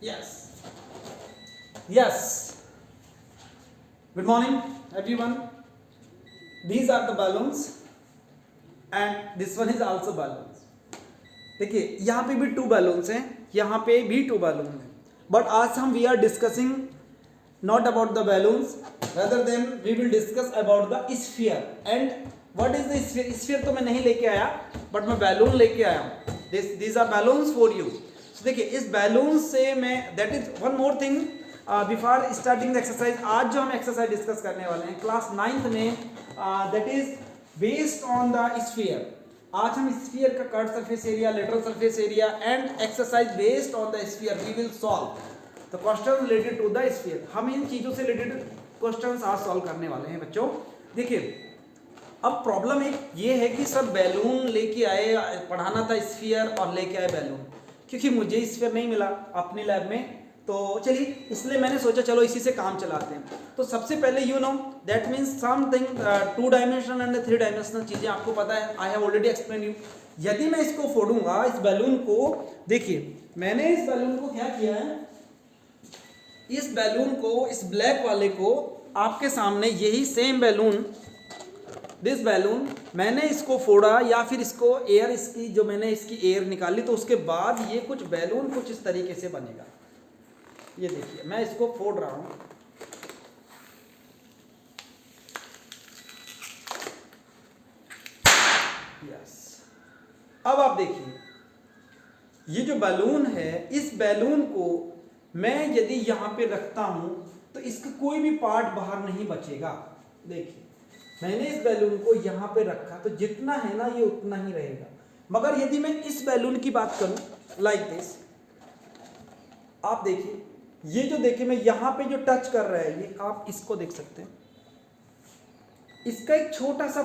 Yes. Yes. Good morning, everyone. These are the balloons, and this one is also balloons. देखिए यहाँ पे भी 2 balloons हैं, यहाँ पे भी 2 balloons हैं. But आज हम we are discussing not about the balloons, rather than we will discuss about the sphere. And what is the sphere? Sphere तो मैं नहीं लेके आया, but मैं balloon लेके आया हूँ. These are balloons for you. So देखिए इस balloon से मैं that is one more thing. Before starting the exercise, आज जो हम एक्सरसाइज डिस्कस करने वाले हैं क्लास 9th में, that is based on the sphere. आज हम स्फीयर का curve surface area, lateral surface area and exercise based on the sphere we will solve the question related to the sphere. हम इन चीजों से रिलेटेड क्वेश्चंस आज solve करने वाले हैं बच्चों. देखिए अब प्रॉब्लम एक ये है कि सब बैलून लेके आए, पढ़ाना था स्फीयर और लेके आए बैलून, क्योंकि मुझे स्फीयर नहीं मिला अपने लैब में. तो चलिए इसलिए मैंने सोचा चलो इसी से काम चलाते हैं. तो सबसे पहले you know that means something 2 dimensional and 3 dimensional चीज़ें आपको पता है. I have already explain you. यदि मैं इसको फोड़ूंगा इस बैलून को, देखिए मैंने इस बैलून को क्या किया है, इस बैलून को, इस ब्लैक वाले को आपके सामने यही सेम बैलून, दिस बैलून मैंने इसको फोड़ा या फिर इसको एयर, इसकी जो मैंने इसकी एयर निकाली, तो उसके बाद ये कुछ बैलून कुछ इस तरीके से बनेगा. ये देखिए मैं इसको फोड़ रहा हूं. यस. अब आप देखिए ये जो बैलून है, इस बैलून को मैं यदि यहां पे रखता हूं तो इसका कोई भी पार्ट बाहर नहीं बचेगा. देखिए मैंने इस बैलून को यहां पे रखा तो जितना है ना ये उतना ही रहेगा. मगर यदि मैं इस बैलून की बात करूं लाइक दिस, आप देखिए ये जो देखिए मैं यहां पे जो टच कर रहा है, ये आप इसको देख सकते हैं, इसका एक छोटा सा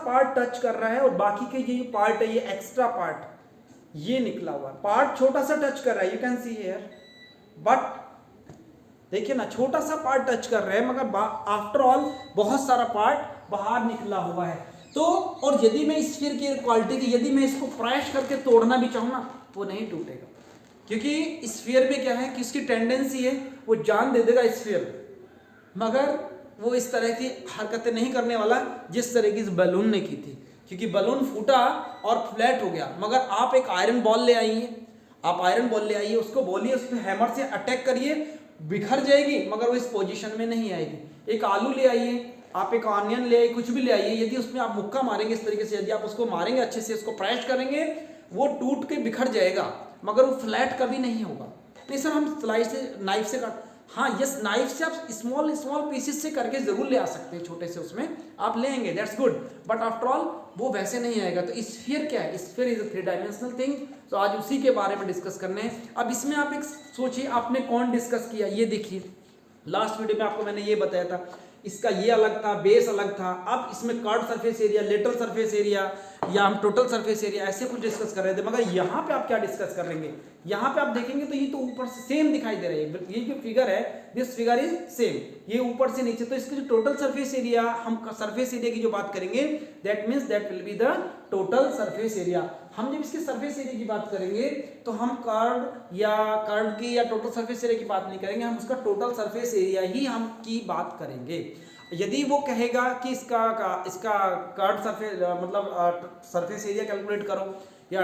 पार्ट टच कर रहा है और बाकी के ये पार्ट है, ये एक्स्ट्रा पार्ट ये निकला हुआ पार्ट छोटा सा टच कर रहा है. You can see here, but देखिए ना छोटा सा पार्ट टच कर रहा है, मगर आफ्टर ऑल बहुत सारा पार्ट बाहर निकला हुआ है. तो और यदि मैं इस स्फीयर की क्वालिटी की, यदि मैं इसको प्रेस करके तोड़ना भी चाहूँ ना, वो नहीं टूटेगा, क्योंकि स्फीयर में क्या है कि इसकी टेंडेंसी है वो जान दे देगा स्फीयर, मगर वो इस तरह की हरकतें नहीं करने वाला जिस तरह की इस बैलून ने की थी. क्योंकि बैलून फूटा और फ्लैट हो गया. मगर आप एक आयरन बॉल ले आइए, आप आयरन बॉल ले आइए, उसको बोलिए उस पर हैमर से अटैक करिए, बिखर जाएगी मगर वो इस पोजीशन में नहीं आएगी. एक आलू ले आइए, आप एक ऑनियन ले आइए, कुछ भी ले आइए, यदि उसमें आप मुक्का मारेंगे इस तरीके से, यदि आप उसको मारेंगे अच्छे से, उसको प्रेस करेंगे, वो टूट के बिखर जाएगा मगर वो फ्लैट कभी नहीं होगा. नहीं सर हम स्लाइस से, नाइफ से काट, हाँ यस नाइफ से आप स्मॉल पीसेस से करके जरूर ले आ सकते हैं, छोटे से उसमें आप लेंगे, that's good, but after all वो वैसे नहीं आएगा. तो स्फीयर क्या है, sphere is a 3 dimensional thing. तो आज उसी के बारे में डिस्कस करने हैं. अब इसमें आप एक सोचिए आपने कौन डिस्कस किया. ये देखिए लास्ट वीडियो में आपको मैंने ये बताया था, इसका ये अलग था, बेस अलग था. अब इसमें curve surface area, lateral surface area या हम टोटल सरफेस एरिया ऐसे कुछ डिस्कस कर रहे थे. मगर यहाँ पे आप क्या डिस्कस कर लेंगे, यहाँ पे आप देखेंगे तो ये तो ऊपर से सेम दिखाई दे रहा है. ये जो फिगर है, दिस फिगर इज सेम, ये ऊपर से नीचे. तो इसकी जो टोटल सरफेस एरिया, हम सरफेस एरिया की जो बात करेंगे, that means that will be the total surface area. हम जब इसके सरफेस एरिया की बात करेंगे तो हम कर्व की या टोटल सरफेस एरिया की बात नहीं करेंगे, हम उसका टोटल सरफेस एरिया ही हम की बात करेंगे. यदि वो कहेगा कि इसका कर्व सरफेस मतलब सरफेस एरिया कैलकुलेट करो या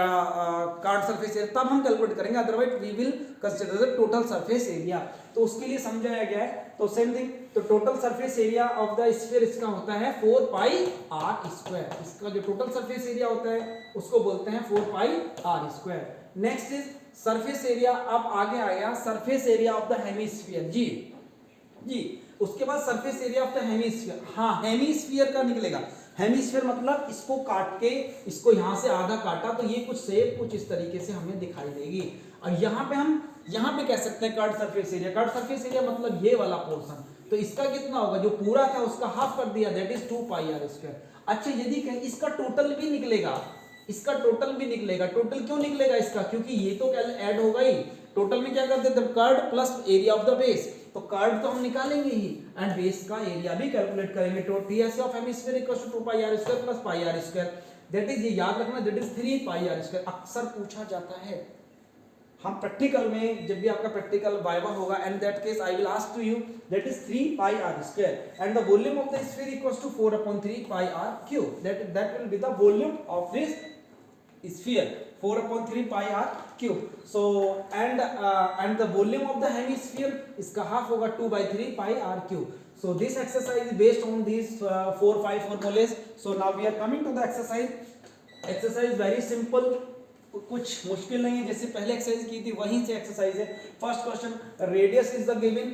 कर्व सरफेस एरिया, तब हम कैलकुलेट करेंगे, otherwise we will consider the total surface area. तो उसके लिए समझाया गया है. तो सेम थिंग, तो total surface area of the sphere इसका होता है 4πr². इसका जो टोटल सरफेस एरिया होता है उसको बोलते हैं 4πr². Next is surface area. अब आगे आया surface area of the hemisphere. जी उसके बाद surface area of the hemisphere. हाँ हेमिस्फीयर का निकलेगा. हेमिस्फीयर मतलब इसको काट के, इसको यहां से आधा काटा तो ये कुछ शेप कुछ इस तरीके से हमें दिखाई देगी. और यहाँ पे हम कह सकते हैं curve surface area. Curve surface area मतलब ये वाला पोर्शन. तो इसका कितना होगा, जो पूरा था उसका हाफ कर दिया, दैट इज 2πr². अच्छा यदि इसका टोटल भी निकलेगा, टोटल क्यों निकलेगा इसका, क्योंकि ये तो ऐड होगा ही. टोटल में क्या करते थे, curve plus area of the base. तो कर्व तो हम निकालेंगे ही एंड बेस का एरिया भी कैलकुलेट करेंगे. तो TS of hemisphere equals to 2πr² plus πr². That is, ये याद रखना, दैट इज 3πr². अक्सर पूछा जाता है, हम प्रैक्टिकल में जब भी आपका प्रैक्टिकल वाइवा होगा, and that case I will ask to you that is 3 pi r square and the volume of the sphere equals to 4/3 pi r cube. That will be the volume of this sphere, 4/3 pi r cube. So and the volume of the hemisphere इसका half होगा 2/3 pi r cube. So this exercise is based on these 4-5 formulas. So now we are coming to the exercise. Exercise very simple, कुछ मुश्किल नहीं है, जैसे पहले exercise की थी वहीं से एक्सरसाइज है. First question, radius is the given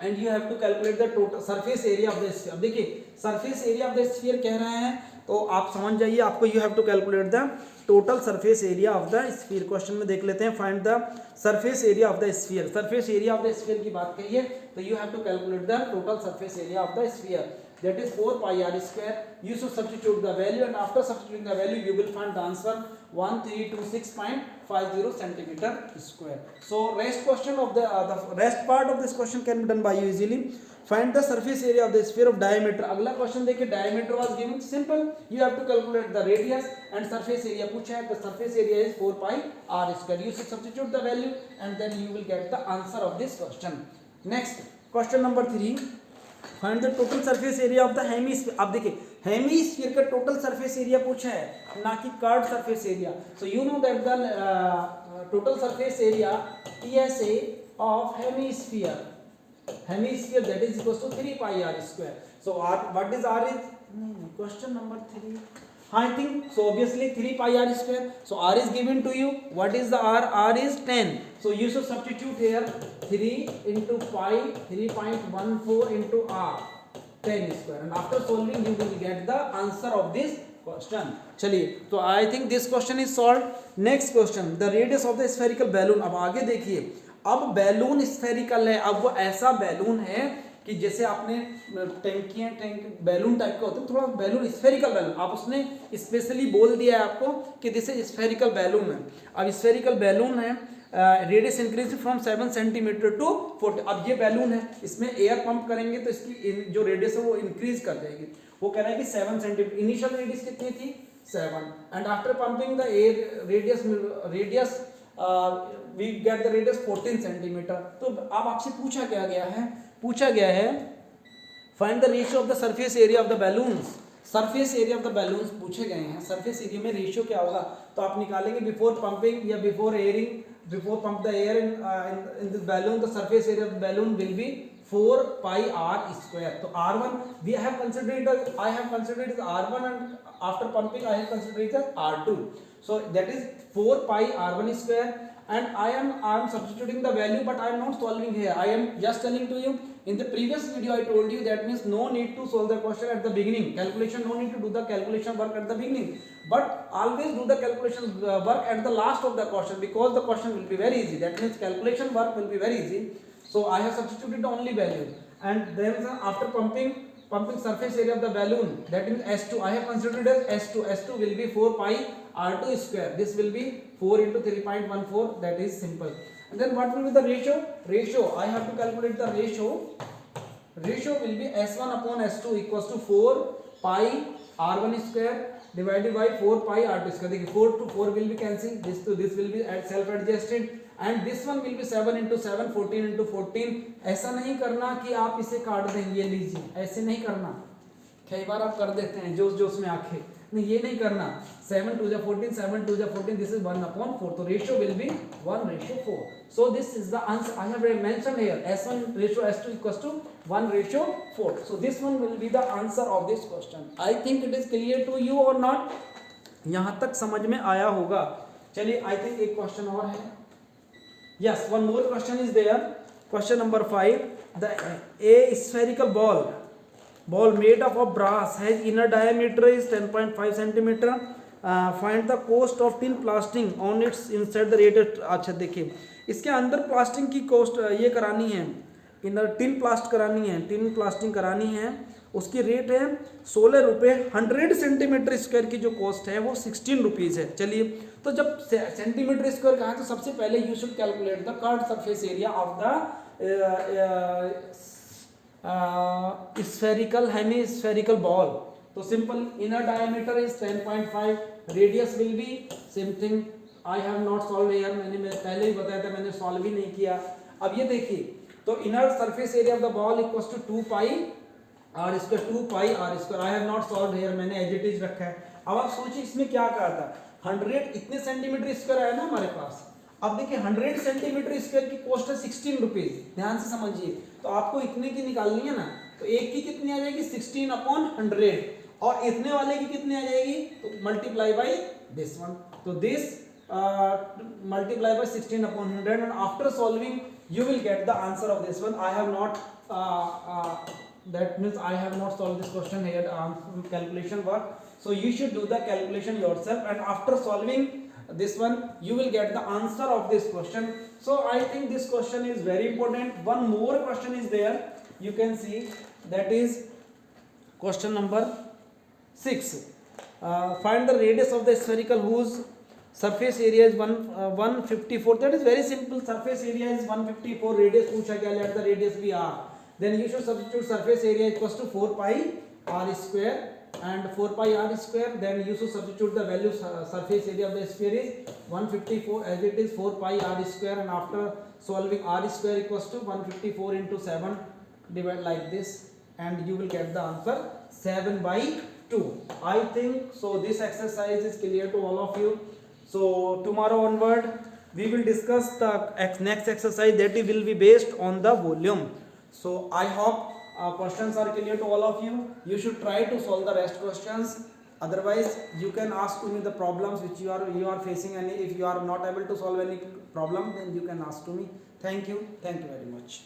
and you have to calculate the total surface area of the sphere. अब देखिए surface area of the sphere कह रहे हैं तो आप समझ जाइए, आपको you have to calculate the total surface area of the sphere. Question में देख लेते हैं, find the surface area of the sphere. Surface area of the sphere की बात करिए तो you have to calculate the total surface area of the sphere, that is 4 pi r square. You should substitute the value, and after substituting the value you will find the answer 1326.50 centimeter square. So rest question of the rest part of this question can be done by you easily. Find the surface area of the sphere of diameter. अगला question देखिए, diameter was given, simple, you have to calculate the radius and surface area पूछा है. The surface area is 4 pi r square. You should substitute the value and then you will get the answer of this question. Next question number 3, find the total surface area of the hemisphere. आप देखिए hemisphere का total surface area पूछा है, ना कि curve surface area. So you know that the total surface area TSA of hemisphere that is equals to 3 pi r square. So r, what is r is, question number 3, I think so obviously 3 pi r square. So r is given to you. What is the r? R is 10. So you should substitute here 3 into pi, 3.14 into r, 10 square, and after solving you will get the answer of this question. चलिए, तो I think this question is solved. Next question, the radius of the spherical balloon. अब आगे देखिए, अब balloon spherical है. अब वो ऐसा बैलून है कि जैसे आपने टैंक बैलून टाइप का होता है, थोड़ा बैलून स्फेरिकल बैलून, आप उसने स्पेशली बोल दिया है आपको कि दिस इज स्फेरिकल बैलून है. अब स्फेरिकल बैलून है, radius increase from 7 centimetre to 40. अब ये बैलून है, इसमें एयर पंप करेंगे तो इसकी जो रेडियस है वो इंक्रीज कर जाएगी. वो कह रहा है कि 7 सेंटीमीटर. इनिशियल रेडियस कितनी थी? 7, and after pumping the air radius we get the radius 14 centimetre. तो अब आपसे पूछा क्या गया है? पूछा गया है find the ratio of the surface area of the balloons. Surface area of the balloons पूछे गए हैं. सरफेस एरिया में रेशियो क्या होगा? तो आप निकालेंगे बिफोर पंपिंग या before airing, before pump the air in this balloon, the surface area of the balloon will be 4 pi r square. तो r1 we have considered as I have considered as r1, and after pumping I have considered as r2. So that is 4 pi r1 square, and I am substituting the value, but I am not solving here. I am just telling to you, in the previous video I told you that means no need to solve the question at the beginning. Calculation, no need to do the calculation work at the beginning, but always do the calculation work at the last of the question, because the question will be very easy. That means calculation work will be very easy. So I have substituted only value, and then after pumping surface area of the balloon, that means S2 I have considered as S2. S2 will be 4 pi r2 square. This will be 4 into 3.14. That is simple. And then what will be the ratio? Ratio, I have to calculate the ratio. Ratio will be S1 upon S2 equals to 4 pi r1 square divided by 4 pi r2 square. देखिए 4 to 4 will be cancelled. This to this will be self adjusted. And this one will be 7 into 7, 14 into 14. ऐसा नहीं करना कि आप इसे काट दें, ये लीजिए, ऐसे नहीं करना. कई बार आप कर देते हैं जोश जोश में आंखें, नहीं ये नहीं करना. 7 2 14, 7 2 14, this is 1 upon 4. तो ratio will be 1:4. So this is the answer I have mentioned here. S1 ratio S2 equals to 1:4. So this one will be the answer of this question. I think it is clear to you or not? यहाँ तक समझ में आया होगा. चलिए, I think एक question और है. Yes, one more question is there. Question number 5. A spherical ball made up of brass has inner diameter is 10.5 centimeter. Find the cost of tin plastering on its inside the radius. अच्छा देखिए, इसके अंदर plastering की cost ये करानी है, inner tin प्लास्ट करानी है, टिन प्लास्टिंग करानी है. उसकी रेट है 16 रुपये. 100 सेंटीमीटर स्क्वायर की जो कॉस्ट है वो 16 रुपीज़ है. चलिए, तो जब सेंटीमीटर स्क्वायर कहा तो सबसे पहले you should calculate the curved surface area of the spherical hemispherical ball. तो simple, inner diameter is 10.5, radius will be same thing I have not solve here, मैंने पहले ही बताया था, मैंने सॉल्व ही नहीं किया। अब ये देखिए, तो inner surface area of the ball equals to 2 pi r square, 2 pi r square. I have not solve here, मैंने एज इट इज रखा है। अब आप सोचिए इसमें क्या कहा था, 100 इतने सेंटीमीटर स्क्वायर आया ना हमारे पास। अब देखिए 100 सेंटीमीटर स्क्वायर की कॉस्ट है 16 रुपीज, ध्यान से समझिए। तो आपको इतने की निकालनी है ना, तो एक की कितनी आ जाएगी 16/100, और इतने वाले की कितनी आ जाएगी, तो मल्टीप्लाई बाई दिस वन, तो this multiply by 16/100, and after solving you will get the answer of this one. I have not that means I have not solved this question here, calculation work, so you should do the calculation yourself, and after solving this one you will get the answer of this question. So I think this question is very important. One more question is there, you can see, that is question number 6. Find the radius of the spherical whose surface area is 154. That is very simple. Surface area is 154, radius पूछा गया, let the radius be r. Then you should substitute surface area equals to 4 pi r square, and 4 pi r square, then you should substitute the value, surface area of the sphere is 154 as it is 4 pi r square, and after solving r square equals to 154 into 7, divide like this, and you will get the answer 7/2. I think so this exercise is clear to all of you. So tomorrow onward we will discuss the next exercise, that will be based on the volume. So I hope questions are clear to all of you. You should try to solve the rest questions. Otherwise you can ask to me the problems which you are facing, and if you are not able to solve any problem, then you can ask to me. Thank you very much.